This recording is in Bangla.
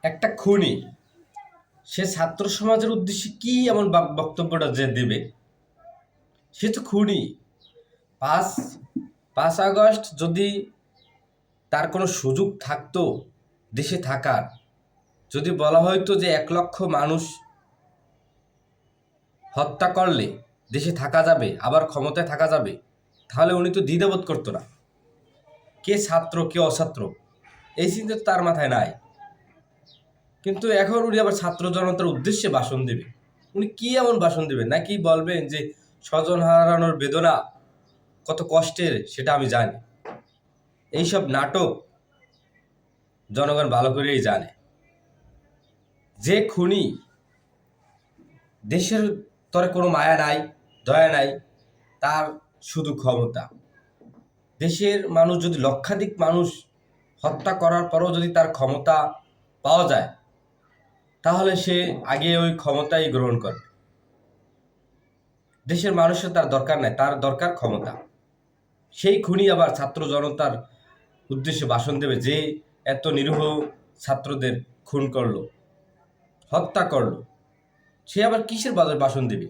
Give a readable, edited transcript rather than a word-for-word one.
একটা খুনি সে ছাত্র সমাজের উদ্দেশ্যে কি এমন বক্তব্যটা যে দেবে? সে তো খুনি। পাঁচ 5 আগস্ট যদি তার কোনো সুযোগ থাকতো দেশে থাকার, যদি বলা হয়তো যে 1 লক্ষ মানুষ হত্যা করলে দেশে থাকা যাবে, আবার ক্ষমতায় থাকা যাবে, তাহলে উনি তো দ্বিধাবোধ করতো না। কে ছাত্র কে অছাত্র এই চিন্তা তো তার মাথায় নাই। কিন্তু এখন উনি আবার ছাত্র জনতার উদ্দেশ্যে ভাষণ দেবে। উনি কি এমন ভাষণ দেবেন? নাকি বলবেন যে স্বজন হারানোর বেদনা কত কষ্টের সেটা আমি জানি। এইসব নাটক জনগণ ভালো করেই জানে। যে খুনি, দেশের তরে কোনো মায়া নাই, দয়া নাই, তার শুধু ক্ষমতা। দেশের মানুষ যদি লক্ষাধিক মানুষ হত্যা করার পরও যদি তার ক্ষমতা পাওয়া যায়, তাহলে সে আগে ওই ক্ষমতাই গ্রহণ করবে। দেশের মানুষের তার দরকার নাই, তার দরকার ক্ষমতা। সেই খুনি আবার ছাত্র জনতার উদ্দেশ্যে ভাষণ দেবে যে এত নিরীহ ছাত্রদের খুন করলো, হত্যা করলো। সে আবার কিসের বাজার ভাষণ দেবে?